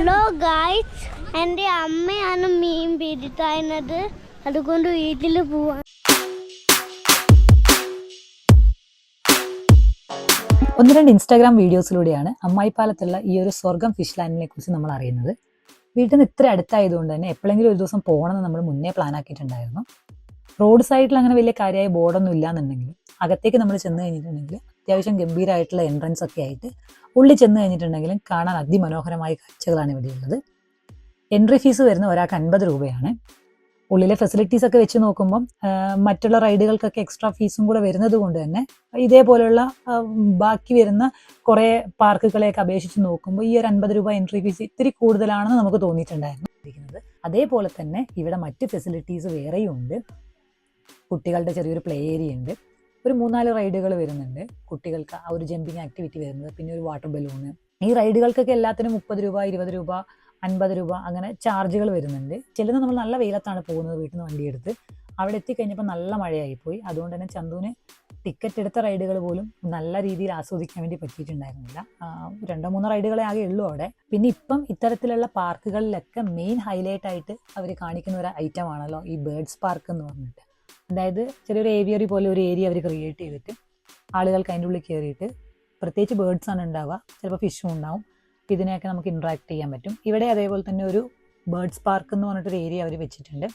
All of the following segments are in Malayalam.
ഹലോ ഗായ്സ്, എൻ്റെ അമ്മയാണ് മീൻ പിടിക്കുന്നത്. അതുകൊണ്ട് വീട്ടിൽ പോവാൻ. ഒന്ന് രണ്ട് ഇൻസ്റ്റാഗ്രാം വീഡിയോസിലൂടെയാണ് അമ്മായിപ്പാലത്തുള്ള ഈ ഒരു സ്വർഗം ഫിഷ് ലാൻഡിനെ കുറിച്ച് നമ്മൾ അറിയുന്നത്. വീട്ടിൽ നിന്ന് ഇത്ര അടുത്തായതുകൊണ്ട് തന്നെ എപ്പോഴെങ്കിലും ഒരു ദിവസം പോകണമെന്ന് നമ്മൾ മുന്നേ പ്ലാൻ ആക്കിയിട്ടുണ്ടായിരുന്നു. റോഡ് സൈഡിൽ അങ്ങനെ വലിയ കാര്യമായ ബോർഡൊന്നും ഇല്ലാന്നുണ്ടെങ്കിലും അകത്തേക്ക് നമ്മൾ ചെന്ന് കഴിഞ്ഞിട്ടുണ്ടെങ്കിൽ അത്യാവശ്യം ഗംഭീരമായിട്ടുള്ള എൻട്രൻസ് ഒക്കെ ആയിട്ട് ഉള്ളിൽ ചെന്ന് കഴിഞ്ഞിട്ടുണ്ടെങ്കിലും കാണാൻ അതിമനോഹരമായ കാഴ്ചകളാണ് ഇവിടെയുള്ളത്. എൻട്രി ഫീസ് വരുന്ന ഒരാൾക്ക് 50 രൂപയാണ്. ഉള്ളിലെ ഫെസിലിറ്റീസ് ഒക്കെ വെച്ച് നോക്കുമ്പം മറ്റുള്ള റൈഡുകൾക്കൊക്കെ എക്സ്ട്രാ ഫീസും കൂടെ വരുന്നത് കൊണ്ട് തന്നെ ഇതേപോലെയുള്ള ബാക്കി വരുന്ന കുറേ പാർക്കുകളെയൊക്കെ അപേക്ഷിച്ച് നോക്കുമ്പോൾ ഈ ഒരു 50 രൂപ എൻട്രി ഫീസ് ഇത്തിരി കൂടുതലാണെന്ന് നമുക്ക് തോന്നിയിട്ടുണ്ടായിരുന്നു. അതേപോലെ തന്നെ ഇവിടെ മറ്റ് ഫെസിലിറ്റീസ് വേറെയും ഉണ്ട്. കുട്ടികളുടെ ചെറിയൊരു പ്ലേ ഏരിയ ഉണ്ട്. ഒരു 3-4 റൈഡുകൾ വരുന്നുണ്ട് കുട്ടികൾക്ക്. ആ ഒരു ജമ്പിങ് ആക്ടിവിറ്റി വരുന്നത്, പിന്നെ ഒരു വാട്ടർ ബലൂണ്. ഈ റൈഡുകൾക്കൊക്കെ എല്ലാത്തിനും 30 രൂപ, 20 രൂപ, 50 രൂപ അങ്ങനെ ചാർജുകൾ വരുന്നുണ്ട്. ചിലത് നമ്മൾ നല്ല വെയിലത്താണ് പോകുന്നത് വീട്ടിൽ നിന്ന് വണ്ടിയെടുത്ത്. അവിടെ എത്തിക്കഴിഞ്ഞപ്പോൾ നല്ല മഴയായിപ്പോയി. അതുകൊണ്ട് തന്നെ ചന്തുവിന് ടിക്കറ്റ് എടുത്ത റൈഡുകൾ പോലും നല്ല രീതിയിൽ ആസ്വദിക്കാൻ വേണ്ടി പറ്റിയിട്ടുണ്ടായിരുന്നില്ല. 2-3 റൈഡുകളെ ആകെ ഉള്ളൂ അവിടെ. പിന്നെ ഇപ്പം ഇത്തരത്തിലുള്ള പാർക്കുകളിലൊക്കെ മെയിൻ ഹൈലൈറ്റ് ആയിട്ട് അവർ കാണിക്കുന്ന ഒരു ഐറ്റം ആണല്ലോ ഈ ബേർഡ്സ് പാർക്ക് എന്ന് പറഞ്ഞിട്ട്. അതായത് ചെറിയൊരു ഏവിയറി പോലെ ഒരു ഏരിയ അവർ ക്രിയേറ്റ് ചെയ്തിട്ട് ആളുകൾക്ക് അതിൻ്റെ ഉള്ളിൽ കയറിയിട്ട്, പ്രത്യേകിച്ച് ബേർഡ്സ് ആണ് ഉണ്ടാവുക, ചിലപ്പോൾ ഫിഷും ഉണ്ടാവും, ഇതിനെയൊക്കെ നമുക്ക് ഇൻട്രാക്ട് ചെയ്യാൻ പറ്റും. ഇവിടെ അതേപോലെ തന്നെ ഒരു ബേർഡ്സ് പാർക്ക് എന്ന് പറഞ്ഞിട്ടൊരു ഏരിയ അവർ വെച്ചിട്ടുണ്ട്.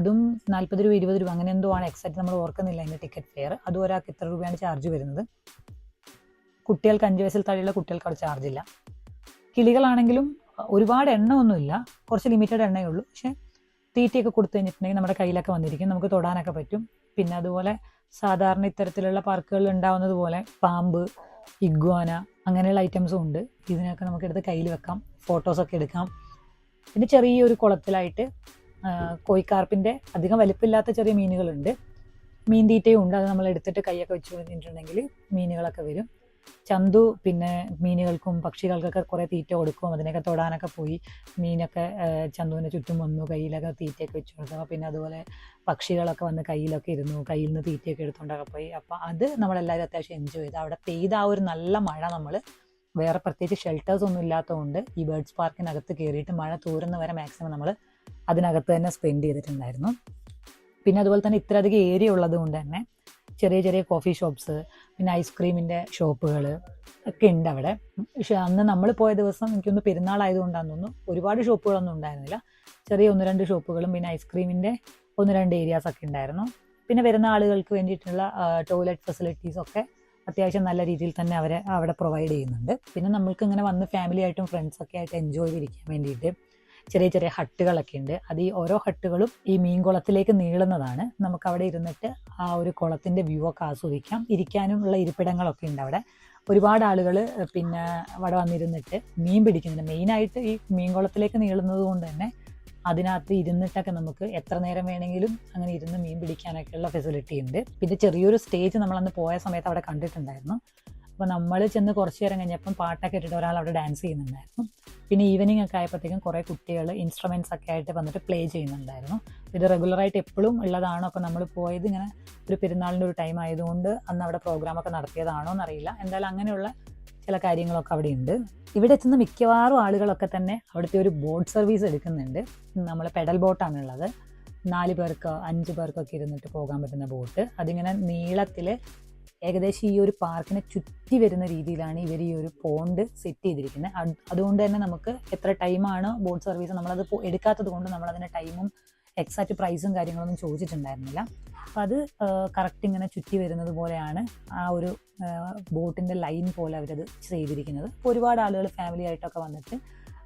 അതും 40 രൂപ, 20 രൂപ അങ്ങനെ എന്തോ ആണ്, എക്സാക്ട് നമ്മൾ ഓർക്കുന്നില്ല അതിൻ്റെ ടിക്കറ്റ് ഫെയർ. അതും ഒരാൾക്ക് ഇത്ര രൂപയാണ് ചാർജ് വരുന്നത്. കുട്ടികൾക്ക് 5 വയസ്സിൽ താഴെയുള്ള കുട്ടികൾക്ക് അവിടെ ചാർജില്ല. കിളികളാണെങ്കിലും ഒരുപാട് എണ്ണമൊന്നുമില്ല, കുറച്ച് ലിമിറ്റഡ് എണ്ണയേ ഉള്ളൂ. പക്ഷേ തീറ്റയൊക്കെ കൊടുത്തു കഴിഞ്ഞിട്ടുണ്ടെങ്കിൽ നമ്മുടെ കയ്യിലൊക്കെ വന്നിരിക്കും, നമുക്ക് തൊടാനൊക്കെ പറ്റും. പിന്നെ അതുപോലെ സാധാരണ ഇത്തരത്തിലുള്ള പാർക്കുകളിൽ ഉണ്ടാവുന്നത് പോലെ പാമ്പ്, ഇഗ്വാന അങ്ങനെയുള്ള ഐറ്റംസും ഉണ്ട്. ഇതിനൊക്കെ നമുക്ക് എടുത്ത് കയ്യിൽ വെക്കാം, ഫോട്ടോസൊക്കെ എടുക്കാം. പിന്നെ ചെറിയൊരു കുളത്തിലായിട്ട് കോഴിക്കാർപ്പിൻ്റെ അധികം വലിപ്പമില്ലാത്ത ചെറിയ മീനുകളുണ്ട്. മീൻ തീറ്റയും ഉണ്ട്. അത് നമ്മൾ എടുത്തിട്ട് കൈയൊക്കെ വെച്ച് കഴിഞ്ഞിട്ടുണ്ടെങ്കിൽ മീനുകളൊക്കെ വരും. ചന്തു പിന്നെ മീനുകൾക്കും പക്ഷികൾക്കൊക്കെ കുറേ തീറ്റ കൊടുക്കും. അതിനൊക്കെ തൊടാനൊക്കെ പോയി. മീനൊക്കെ ചന്തുവിന് ചുറ്റും വന്നു, കയ്യിലൊക്കെ തീറ്റയൊക്കെ വെച്ച് കൊടുത്തു. പിന്നെ അതുപോലെ പക്ഷികളൊക്കെ വന്ന് കയ്യിലൊക്കെ ഇരുന്നു, കയ്യിൽ നിന്ന് തീറ്റയൊക്കെ എടുത്തുകൊണ്ടൊക്കെ പോയി. അപ്പോൾ അത് നമ്മളെല്ലാവരും അത്യാവശ്യം എൻജോയ് ചെയ്തു. അവിടെ പെയ്ത ആ ഒരു നല്ല മഴ, നമ്മൾ വേറെ പ്രത്യേകിച്ച് ഷെൽട്ടേഴ്സ് ഒന്നും ഇല്ലാത്തതുകൊണ്ട് ഈ ബേർഡ്സ് പാർക്കിനകത്ത് കയറിയിട്ട് മഴ തോരുന്ന വരെ മാക്സിമം നമ്മൾ അതിനകത്ത് തന്നെ സ്പെൻഡ് ചെയ്തിട്ടുണ്ടായിരുന്നു. പിന്നെ അതുപോലെ തന്നെ ഇത്രയധികം ഏരിയ ഉള്ളത് കൊണ്ട് തന്നെ ചെറിയ ചെറിയ കോഫി ഷോപ്സ്, പിന്നെ ഐസ്ക്രീമിൻ്റെ ഷോപ്പുകൾ ഒക്കെ ഉണ്ട് അവിടെ. പക്ഷെ അന്ന് നമ്മൾ പോയ ദിവസം എനിക്കൊന്ന് പെരുന്നാളായതുകൊണ്ടാണെന്ന് തോന്നുന്നു ഒരുപാട് ഷോപ്പുകളൊന്നും ഉണ്ടായിരുന്നില്ല. ചെറിയ 1-2 ഷോപ്പുകളും പിന്നെ ഐസ്ക്രീമിൻ്റെ 1-2 ഏരിയാസൊക്കെ ഉണ്ടായിരുന്നു. പിന്നെ വരുന്ന ആളുകൾക്ക് വേണ്ടിയിട്ടുള്ള ടോയ്ലറ്റ് ഫെസിലിറ്റീസൊക്കെ അത്യാവശ്യം നല്ല രീതിയിൽ തന്നെ അവരെ അവിടെ പ്രൊവൈഡ് ചെയ്യുന്നുണ്ട്. പിന്നെ നമ്മൾക്ക് ഇങ്ങനെ വന്ന് ഫാമിലി ആയിട്ടും ഫ്രണ്ട്സൊക്കെ ആയിട്ട് എൻജോയ് ചെയ്തിരിക്കാൻ വേണ്ടിയിട്ട് ചെറിയ ചെറിയ ഹട്ടുകളൊക്കെ ഉണ്ട്. അത് ഈ ഓരോ ഹട്ടുകളും ഈ മീൻകുളത്തിലേക്ക് നീളുന്നതാണ്. നമുക്ക് അവിടെ ഇരുന്നിട്ട് ആ ഒരു കുളത്തിൻ്റെ വ്യൂ ഒക്കെ ആസ്വദിക്കാം. ഇരിക്കാനും ഉള്ള ഇരിപ്പിടങ്ങളൊക്കെ ഉണ്ട് അവിടെ. ഒരുപാട് ആളുകൾ പിന്നെ അവിടെ വന്നിരുന്നിട്ട് മീൻ പിടിക്കുന്നുണ്ട്. മെയിനായിട്ട് ഈ മീൻകുളത്തിലേക്ക് നീളുന്നത് കൊണ്ട് തന്നെ അതിനകത്ത് ഇരുന്നിട്ടൊക്കെ നമുക്ക് എത്ര നേരം വേണമെങ്കിലും അങ്ങനെ ഇരുന്ന് മീൻ പിടിക്കാനൊക്കെയുള്ള ഫെസിലിറ്റി ഉണ്ട്. പിന്നെ ചെറിയൊരു സ്റ്റേജ് നമ്മളന്ന് പോയ സമയത്ത് അവിടെ കണ്ടിട്ടുണ്ടായിരുന്നു. അപ്പോൾ നമ്മൾ ചെന്ന് കുറച്ച് നേരം കഴിഞ്ഞപ്പം പാട്ടൊക്കെ ഇട്ടിട്ട് ഒരാൾ അവിടെ ഡാൻസ് ചെയ്യുന്നുണ്ടായിരുന്നു. പിന്നെ ഈവനിങ് ഒക്കെ ആയപ്പോഴത്തേക്കും കുറേ കുട്ടികൾ ഇൻസ്ട്രുമെൻറ്റ്സ് ഒക്കെ ആയിട്ട് വന്നിട്ട് പ്ലേ ചെയ്യുന്നുണ്ടായിരുന്നു. ഇത് റെഗുലറായിട്ട് എപ്പോഴും ഉള്ളതാണോ? അപ്പോൾ നമ്മൾ പോയത് ഇങ്ങനെ ഒരു പെരുന്നാളിൻ്റെ ഒരു ടൈം ആയതുകൊണ്ട് അന്ന് അവിടെ പ്രോഗ്രാമൊക്കെ നടത്തിയതാണോ എന്നറിയില്ല. എന്തായാലും അങ്ങനെയുള്ള ചില കാര്യങ്ങളൊക്കെ അവിടെ ഉണ്ട്. ഇവിടെ എത്തുന്ന മിക്കവാറും ആളുകളൊക്കെ തന്നെ അവിടുത്തെ ഒരു ബോട്ട് സർവീസ് എടുക്കുന്നുണ്ട്. നമ്മൾ പെഡൽ ബോട്ടാണുള്ളത്. 4 പേർക്ക് 5 പേർക്കൊക്കെ ഇരുന്നിട്ട് പോകാൻ പറ്റുന്ന ബോട്ട്. അതിങ്ങനെ നീളത്തിൽ ഏകദേശം ഈ ഒരു പാർക്കിനെ ചുറ്റി വരുന്ന രീതിയിലാണ് ഇവർ ഈ ഒരു പോണ്ട് സെറ്റ് ചെയ്തിരിക്കുന്നത്. അതുകൊണ്ട് തന്നെ നമുക്ക് എത്ര ടൈമാണ് ബോട്ട് സർവീസ്, നമ്മളത് എടുക്കാത്തത് കൊണ്ട് നമ്മളതിൻ്റെ ടൈമും എക്സാക്റ്റ് പ്രൈസും കാര്യങ്ങളൊന്നും ചോദിച്ചിട്ടുണ്ടായിരുന്നില്ല. അപ്പോൾ അത് കറക്റ്റ് ഇങ്ങനെ ചുറ്റി വരുന്നത് പോലെയാണ് ആ ഒരു ബോട്ടിൻ്റെ ലൈൻ പോലെ അവരത് ചെയ്തിരിക്കുന്നത്. അപ്പോൾ ഒരുപാട് ആളുകൾ ഫാമിലി ആയിട്ടൊക്കെ വന്നിട്ട്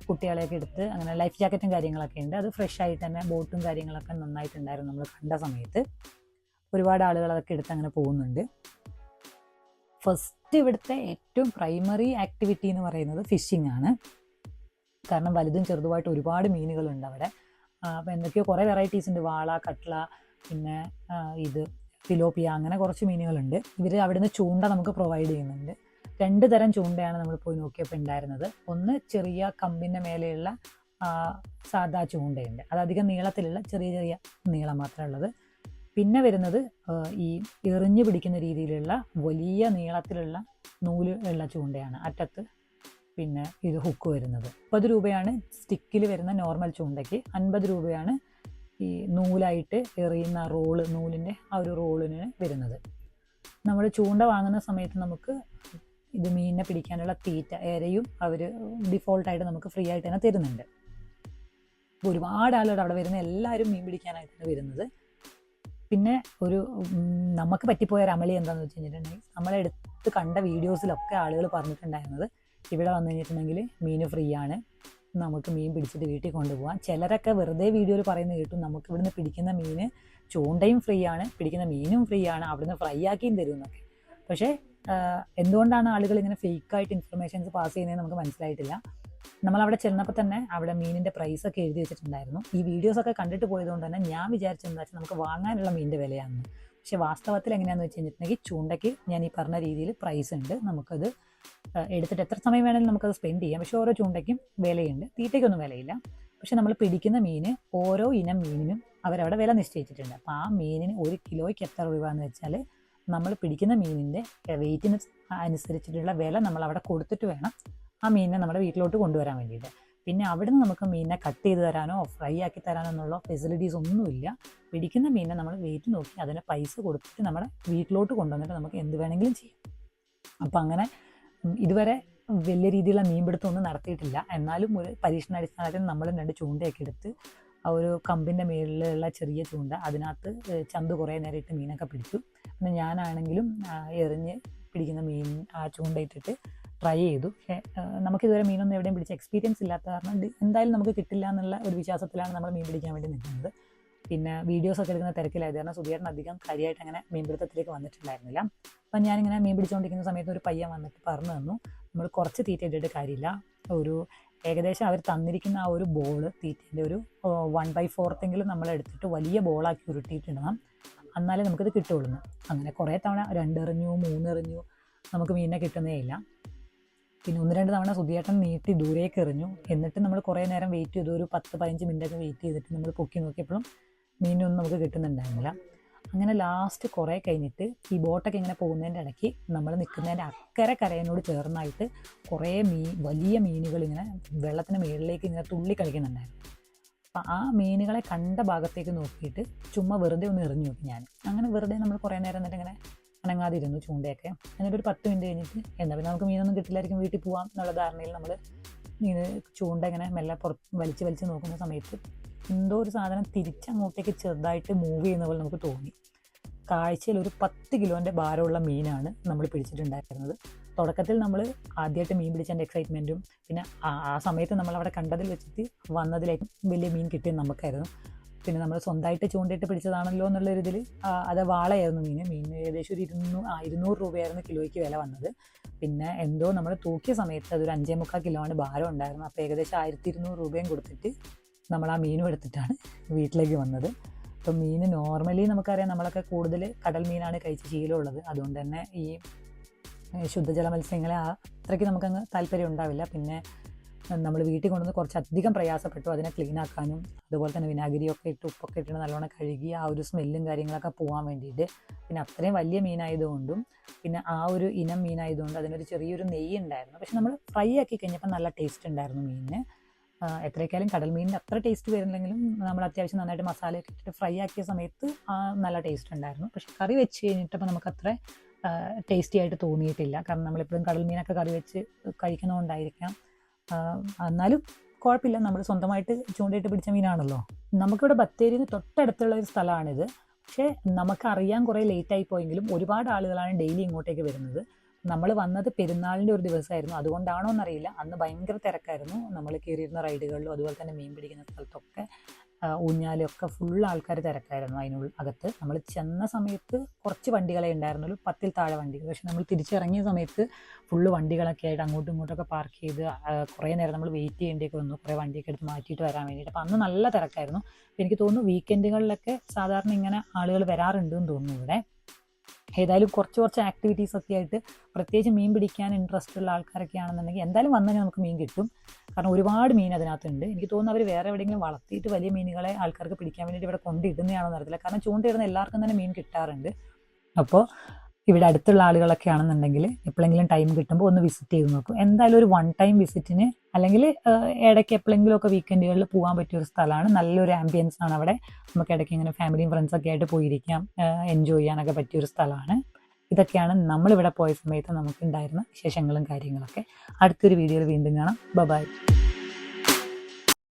കുട്ടികളെയൊക്കെ എടുത്ത് അങ്ങനെ ലൈഫ് ജാക്കറ്റും കാര്യങ്ങളൊക്കെ ഉണ്ട്. അത് ഫ്രഷ് ആയിട്ട് തന്നെ ബോട്ടും കാര്യങ്ങളൊക്കെ നന്നായിട്ടുണ്ടായിരുന്നു. നമ്മൾ കണ്ട സമയത്ത് ഒരുപാട് ആളുകൾ അതൊക്കെ എടുത്ത് അങ്ങനെ പോകുന്നുണ്ട്. ഫസ്റ്റ് ഇവിടുത്തെ ഏറ്റവും പ്രൈമറി ആക്ടിവിറ്റി എന്ന് പറയുന്നത് ഫിഷിംഗ് ആണ്. കാരണം വലുതും ചെറുതുമായിട്ട് ഒരുപാട് മീനുകളുണ്ട് അവിടെ. അപ്പോൾ എന്തൊക്കെയോ കുറേ വെറൈറ്റീസ് ഉണ്ട്. വാള, കട്ട്ള, പിന്നെ ഇത് ഫിലോപ്പിയ, അങ്ങനെ കുറച്ച് മീനുകളുണ്ട്. ഇവർ അവിടുന്ന് ചൂണ്ട നമുക്ക് പ്രൊവൈഡ് ചെയ്യുന്നുണ്ട്. 2 തരം ചൂണ്ടയാണ് നമ്മൾ പോയി നോക്കിയപ്പോൾ ഉണ്ടായിരുന്നത്. ഒന്ന് ചെറിയ കമ്പിൻ്റെ മേലെയുള്ള സാധാ ചൂണ്ടയുണ്ട്. അത് അധികം നീളത്തിലുള്ള ചെറിയ ചെറിയ നീളം മാത്രമേ ഉള്ളത്. പിന്നെ വരുന്നത് ഈ എറിഞ്ഞു പിടിക്കുന്ന രീതിയിലുള്ള വലിയ നീളത്തിലുള്ള നൂല് ഉള്ള ചൂണ്ടയാണ്. അറ്റത്ത് പിന്നെ ഇത് ഹുക്ക് വരുന്നത്. 30 രൂപയാണ് സ്റ്റിക്കിൽ വരുന്ന നോർമൽ ചൂണ്ടയ്ക്ക്. 50 രൂപയാണ് ഈ നൂലായിട്ട് എറിയുന്ന റോള്, നൂലിൻ്റെ ആ ഒരു റോളിന് വരുന്നത്. നമ്മൾ ചൂണ്ട വാങ്ങുന്ന സമയത്ത് നമുക്ക് ഇത് മീനിനെ പിടിക്കാനുള്ള തീറ്റ ഇരയും അവർ ഡിഫോൾട്ടായിട്ട് നമുക്ക് ഫ്രീ ആയിട്ട് തന്നെ തരുന്നുണ്ട്. ഒരുപാട് ആളുകൾ അവിടെ വരുന്ന എല്ലാവരും മീൻ പിടിക്കാനായിട്ടാണ് വരുന്നത്. പിന്നെ നമുക്ക് പറ്റിപ്പോയ ഒരു അമളി എന്താണെന്ന് വെച്ച് കഴിഞ്ഞിട്ടുണ്ടെങ്കിൽ, നമ്മളെടുത്ത് കണ്ട വീഡിയോസിലൊക്കെ ആളുകൾ പറഞ്ഞിട്ടുണ്ടായിരുന്നത് ഇവിടെ വന്നു കഴിഞ്ഞിട്ടുണ്ടെങ്കിൽ മീൻ ഫ്രീ ആണ്, നമുക്ക് മീൻ പിടിച്ചിട്ട് വീട്ടിൽ കൊണ്ടുപോകാം. ചിലരൊക്കെ വെറുതെ വീഡിയോയിൽ പറയുന്നത് കേട്ടു, നമുക്ക് ഇവിടുന്ന് പിടിക്കുന്ന മീൻ ചൂണ്ടയും ഫ്രീ ആണ്, പിടിക്കുന്ന മീനും ഫ്രീ ആണ്, അവിടുന്ന് ഫ്രൈ ആക്കിയും തരും എന്നൊക്കെ. പക്ഷേ എന്തുകൊണ്ടാണ് ആളുകൾ ഇങ്ങനെ ഫേക്കായിട്ട് ഇൻഫർമേഷൻസ് പാസ് ചെയ്യുന്നതെന്ന് നമുക്ക് മനസ്സിലായിട്ടില്ല. നമ്മളവിടെ ചെന്നപ്പോൾ തന്നെ അവിടെ മീനിൻ്റെ പ്രൈസൊക്കെ എഴുതി വെച്ചിട്ടുണ്ടായിരുന്നു. ഈ വീഡിയോസൊക്കെ കണ്ടിട്ട് പോയതുകൊണ്ട് തന്നെ ഞാൻ വിചാരിച്ചെന്താ വെച്ചാൽ നമുക്ക് വാങ്ങാനുള്ള മീനിൻ്റെ വിലയാണെന്ന്. പക്ഷേ വാസ്തവത്തിൽ എങ്ങനെയാണെന്ന് വെച്ച് കഴിഞ്ഞിട്ടുണ്ടെങ്കിൽ ചൂണ്ടയ്ക്ക് ഞാൻ ഈ പറഞ്ഞ രീതിയിൽ പ്രൈസ് ഉണ്ട്. നമുക്കത് എടുത്തിട്ട് എത്ര സമയം വേണമെങ്കിലും നമുക്കത് സ്പെൻഡ് ചെയ്യാം. പക്ഷേ ഓരോ ചൂണ്ടയ്ക്കും വിലയുണ്ട്, തീറ്റയ്ക്കൊന്നും വിലയില്ല. പക്ഷെ നമ്മൾ പിടിക്കുന്ന മീൻ, ഓരോ ഇനം മീനിനും അവരവിടെ വില നിശ്ചയിച്ചിട്ടുണ്ട്. അപ്പോൾ ആ മീനിന് 1 കിലോയ്ക്ക് എത്ര രൂപ എന്ന് വെച്ചാൽ നമ്മൾ പിടിക്കുന്ന മീനിൻ്റെ വെയിറ്റിന് അനുസരിച്ചിട്ടുള്ള വില നമ്മൾ അവിടെ കൊടുത്തിട്ട് വേണം ആ മീനിനെ നമ്മുടെ വീട്ടിലോട്ട് കൊണ്ടുവരാൻ വേണ്ടിയിട്ട്. പിന്നെ അവിടുന്ന് നമുക്ക് മീനിനെ കട്ട് ചെയ്ത് തരാനോ ഫ്രൈ ആക്കി തരാനോ എന്നുള്ള ഫെസിലിറ്റീസ് ഒന്നുമില്ല. പിടിക്കുന്ന മീനിനെ നമ്മൾ വെയിറ്റ് നോക്കി അതിന് പൈസ കൊടുത്തിട്ട് നമ്മുടെ വീട്ടിലോട്ട് കൊണ്ടുവന്നിട്ട് നമുക്ക് എന്ത് വേണമെങ്കിലും ചെയ്യാം. അപ്പം അങ്ങനെ ഇതുവരെ വലിയ രീതിയിലുള്ള മീൻപിടുത്തമൊന്നും നടത്തിയിട്ടില്ല. എന്നാലും ഒരു പരീക്ഷണാടിസ്ഥാനത്തിൽ നമ്മൾ 2 ചൂണ്ടയൊക്കെ എടുത്ത് ആ ഒരു കമ്പിൻ്റെ മേളിലുള്ള ചെറിയ ചൂണ്ട, അതിനകത്ത് ചന്ത് കുറേ നേരം ഇട്ട് മീനൊക്കെ പിടിച്ചു. പിന്നെ ഞാനാണെങ്കിലും എറിഞ്ഞ് പിടിക്കുന്ന മീൻ ആ ചൂണ്ടയിട്ടിട്ട് ട്രൈ ചെയ്തു. പക്ഷേ നമുക്കിതുവരെ മീനൊന്നും എവിടെയും പിടിച്ച എക്സ്പീരിയൻസ് ഇല്ലാത്ത കാരണം എന്തായാലും നമുക്ക് കിട്ടില്ല എന്നുള്ള ഒരു വിശ്വാസത്തിലാണ് നമ്മൾ മീൻ പിടിക്കാൻ വേണ്ടി നിൽക്കുന്നത്. പിന്നെ വീഡിയോസൊക്കെ എടുക്കുന്ന തിരക്കിലായത് കാരണം സുധിയേട്ടൻ അധികം കാര്യമായിട്ട് അങ്ങനെ മീൻപിടുത്തത്തിലേക്ക് വന്നിട്ടുണ്ടായിരുന്നില്ല. അപ്പം ഞാനിങ്ങനെ മീൻ പിടിച്ചുകൊണ്ടിരിക്കുന്ന സമയത്ത് ഒരു പയ്യൻ വന്നിട്ട് പറഞ്ഞു തന്നു, നമ്മൾ കുറച്ച് തീറ്റ ഇട്ടിട്ട് കാര്യമില്ല, ഏകദേശം അവർ തന്നിരിക്കുന്ന ആ ഒരു ബോൾ തീറ്റേൻ്റെ ഒരു 1/4 നമ്മൾ എടുത്തിട്ട് വലിയ ബോളാക്കി ഉരുട്ടിയിട്ടിടണം, എന്നാലേ നമുക്കത് കിട്ടുള്ളൂ. അങ്ങനെ കുറേ തവണ 2 എറിഞ്ഞു 3 എറിഞ്ഞു, നമുക്ക് മീനിനെ കിട്ടുന്നേ ഇല്ല. പിന്നെ 1-2 തവണ സുധിയേട്ടൻ നീട്ടി ദൂരേക്ക് എറിഞ്ഞു. എന്നിട്ട് നമ്മൾ കുറേ നേരം വെയിറ്റ് ചെയ്തു, ഒരു 10-15 മിനിറ്റൊക്കെ വെയിറ്റ് ചെയ്തിട്ട് നമ്മൾ പൊക്കി നോക്കിയപ്പോഴും മീനൊന്നും നമുക്ക് കിട്ടുന്നുണ്ടായിരുന്നില്ല. അങ്ങനെ ലാസ്റ്റ് കുറേ കഴിഞ്ഞിട്ട് ഈ ബോട്ടൊക്കെ ഇങ്ങനെ പോകുന്നതിൻ്റെ ഇടയ്ക്ക് നമ്മൾ നിൽക്കുന്നതിൻ്റെ അക്കരെ കരയനോട് ചേർന്നായിട്ട് കുറേ വലിയ മീനുകൾ ഇങ്ങനെ വെള്ളത്തിന് മുകളിലേക്ക് ഇങ്ങനെ തുള്ളി കളിക്കുന്നുണ്ടായിരുന്നു. അപ്പം ആ മീനുകളെ കണ്ട ഭാഗത്തേക്ക് നോക്കിയിട്ട് ചുമ്മാ വെറുതെ ഒന്ന് എറിഞ്ഞു നോക്കി ഞാൻ. അങ്ങനെ വെറുതെ നമ്മൾ കുറേ നേരം എന്നിട്ട് ഇങ്ങനെ അനങ്ങാതിരുന്നു ചൂണ്ടയൊക്കെ. എന്നിട്ടൊരു 10 മിനിറ്റ് കഴിഞ്ഞിട്ട് എന്താ പിന്നെ നമുക്ക് മീനൊന്നും കിട്ടില്ലായിരിക്കും, വീട്ടിൽ പോകാം എന്നുള്ള ധാരണയിൽ നമ്മൾ ചൂണ്ട ഇങ്ങനെ മെല്ലെ വലിച്ച് നോക്കുന്ന സമയത്ത് എന്തോ ഒരു സാധനം തിരിച്ചങ്ങോട്ടേക്ക് ചെറുതായിട്ട് മൂവ് ചെയ്യുന്ന പോലെ നമുക്ക് തോന്നി. കാഴ്ചയിൽ ഒരു 10 കിലോൻ്റെ ഭാരമുള്ള മീനാണ് നമ്മൾ പിടിച്ചിട്ടുണ്ടായിരുന്നത്. തുടക്കത്തിൽ നമ്മൾ ആദ്യമായിട്ട് മീൻ പിടിച്ചതിൻ്റെ എക്സൈറ്റ്മെൻറ്റും പിന്നെ ആ സമയത്ത് നമ്മളവിടെ കണ്ടതിൽ വെച്ചിട്ട് വന്നതിലേക്കും വലിയ മീൻ കിട്ടിയത് നമുക്കായിരുന്നു. പിന്നെ നമ്മൾ സ്വന്തമായിട്ട് ചൂണ്ടയിട്ട് പിടിച്ചതാണല്ലോ എന്നുള്ളൊരിതിൽ അത് വാളയായിരുന്നു മീൻ ഏകദേശം ഒരു 200 രൂപയായിരുന്നു കിലോയ്ക്ക് വില വന്നത്. പിന്നെ എന്തോ നമ്മൾ തൂക്കിയ സമയത്ത് അതൊരു 5.25 കിലോയാണ് ഭാരം ഉണ്ടായിരുന്നു. അപ്പോൾ ഏകദേശം 1200 രൂപയും കൊടുത്തിട്ട് നമ്മൾ ആ മീനും എടുത്തിട്ടാണ് വീട്ടിലേക്ക് വന്നത്. അപ്പം മീൻ നോർമലി നമുക്കറിയാം, നമ്മളൊക്കെ കൂടുതൽ കടൽ മീനാണ് കഴിച്ച് ശീലമുള്ളത്. അതുകൊണ്ട് തന്നെ ഈ ശുദ്ധജല മത്സ്യങ്ങളെ അത്രയ്ക്ക് നമുക്കങ്ങ് താല്പര്യം ഉണ്ടാവില്ല. പിന്നെ നമ്മൾ വീട്ടിൽ കൊണ്ടുവന്ന് കുറച്ചധികം പ്രയാസപ്പെട്ടു അതിനെ ക്ലീൻ ആക്കാനും, അതുപോലെ തന്നെ വിനാഗിരിയൊക്കെ ഇട്ട് ഉപ്പൊക്കെ ഇട്ടിട്ട് നല്ലോണം കഴുകി ആ ഒരു സ്മെല്ലും കാര്യങ്ങളൊക്കെ പോകാൻ വേണ്ടിയിട്ട്. പിന്നെ അത്രയും വലിയ മീനായതുകൊണ്ടും പിന്നെ ആ ഒരു ഇനം മീനായതുകൊണ്ട് അതിനൊരു ചെറിയൊരു നെയ്യ് ഉണ്ടായിരുന്നു. പക്ഷെ നമ്മൾ ഫ്രൈ ആക്കി കഴിഞ്ഞപ്പോൾ നല്ല ടേസ്റ്റ് ഉണ്ടായിരുന്നു മീനിന്. എത്രയൊക്കെയാലും കടൽ മീനിൻ്റെ അത്ര ടേസ്റ്റ് വരുന്നില്ലെങ്കിലും നമ്മൾ അത്യാവശ്യം നന്നായിട്ട് മസാലയൊക്കെ ഇട്ടിട്ട് ഫ്രൈ ആക്കിയ സമയത്ത് നല്ല ടേസ്റ്റ് ഉണ്ടായിരുന്നു. പക്ഷെ കറി വെച്ച് കഴിഞ്ഞിട്ടപ്പോൾ നമുക്കത്ര ടേസ്റ്റി ആയിട്ട് തോന്നിയിട്ടില്ല. കാരണം നമ്മളെപ്പോഴും കടൽ മീനൊക്കെ കറി വെച്ച് കഴിക്കുന്നതുകൊണ്ടായിരിക്കാം. എന്നാലും കുഴപ്പമില്ല, നമ്മൾ സ്വന്തമായിട്ട് ചൂണ്ടയിട്ട് പിടിച്ച മീനാണല്ലോ. നമുക്കിവിടെ ബത്തേരിയിൽ തൊട്ടടുത്തുള്ള ഒരു സ്ഥലമാണിത്. പക്ഷേ നമുക്കറിയാൻ കുറേ ലേറ്റായി പോയെങ്കിലും ഒരുപാട് ആളുകളാണ് ഡെയിലി ഇങ്ങോട്ടേക്ക് വരുന്നത്. നമ്മൾ വന്നത് പെരുന്നാളിൻ്റെ ഒരു ദിവസമായിരുന്നു, അതുകൊണ്ടാണോ എന്നറിയില്ല. അന്ന് ഭയങ്കര തിരക്കായിരുന്നു. നമ്മൾ കയറിയിരുന്ന റൈഡുകളിലും അതുപോലെ തന്നെ മീൻ പിടിക്കുന്ന സ്ഥലത്തൊക്കെ ഊഞ്ഞാലൊക്കെ ഫുൾ ആൾക്കാർ തിരക്കായിരുന്നു. അകത്ത് നമ്മൾ ചെന്ന സമയത്ത് കുറച്ച് വണ്ടികളെ ഉണ്ടായിരുന്നുള്ളൂ, 10-ൽ താഴെ വണ്ടികൾ. പക്ഷെ നമ്മൾ തിരിച്ചിറങ്ങിയ സമയത്ത് ഫുള്ള് വണ്ടികളൊക്കെ ആയിട്ട് അങ്ങോട്ടും ഇങ്ങോട്ടൊക്കെ പാർക്ക് ചെയ്ത് കുറേ നേരം നമ്മൾ വെയിറ്റ് ചെയ്യേണ്ടിയൊക്കെ വന്നു, കുറേ വണ്ടിയൊക്കെ എടുത്ത് മാറ്റിയിട്ട് വരാൻ വേണ്ടിയിട്ട്. അപ്പോൾ അന്ന് നല്ല തിരക്കായിരുന്നു. എനിക്ക് തോന്നുന്നു വീക്കെൻഡുകളിലൊക്കെ സാധാരണ ഇങ്ങനെ ആളുകൾ വരാറുണ്ടെന്ന് തോന്നുന്നു ഇവിടെ. ഏതായാലും കുറച്ച് ആക്ടിവിറ്റീസൊക്കെ ആയിട്ട് പ്രത്യേകിച്ച് മീൻ പിടിക്കാൻ ഇൻട്രസ്റ്റ് ഉള്ള ആൾക്കാരൊക്കെ ആണെന്നുണ്ടെങ്കിൽ എന്തായാലും വന്നു കഴിഞ്ഞാൽ നമുക്ക് മീൻ കിട്ടും. കാരണം ഒരുപാട് മീൻ അതിനകത്തുണ്ട്. എനിക്ക് തോന്നുന്നു അവർ വേറെ എവിടെയെങ്കിലും വളർത്തിയിട്ട് വലിയ മീനുകളെ ആൾക്കാർക്ക് പിടിക്കാൻ വേണ്ടിയിട്ട് ഇവിടെ കൊണ്ടിടുന്നതാണോ എന്നറിയത്തില്ല. കാരണം ചൂണ്ടയിടുന്ന എല്ലാവർക്കും തന്നെ മീൻ കിട്ടാറുണ്ട്. അപ്പോൾ ഇവിടെ അടുത്തുള്ള ആളുകളൊക്കെ ആണെന്നുണ്ടെങ്കിൽ എപ്പോഴെങ്കിലും ടൈം കിട്ടുമ്പോൾ ഒന്ന് വിസിറ്റ് ചെയ്ത് നോക്കും. എന്തായാലും ഒരു 1 ടൈം വിസിറ്റിന് അല്ലെങ്കിൽ ഇടയ്ക്ക് എപ്പോഴെങ്കിലും ഒക്കെ വീക്കെൻഡുകളിൽ പോകാൻ പറ്റിയ ഒരു സ്ഥലമാണ്. നല്ലൊരു ആംബിയൻസ് ആണ് അവിടെ. നമുക്ക് ഇടയ്ക്ക് ഇങ്ങനെ ഫാമിലിയും ഫ്രണ്ട്സൊക്കെ ആയിട്ട് പോയിരിക്കാം, എൻജോയ് ചെയ്യാനൊക്കെ പറ്റിയൊരു സ്ഥലമാണ്. ഇതൊക്കെയാണ് നമ്മളിവിടെ പോയ സമയത്ത് നമുക്കുണ്ടായിരുന്ന വിശേഷങ്ങളും കാര്യങ്ങളൊക്കെ. അടുത്തൊരു വീഡിയോയിൽ വീണ്ടും കാണാം. ബൈ.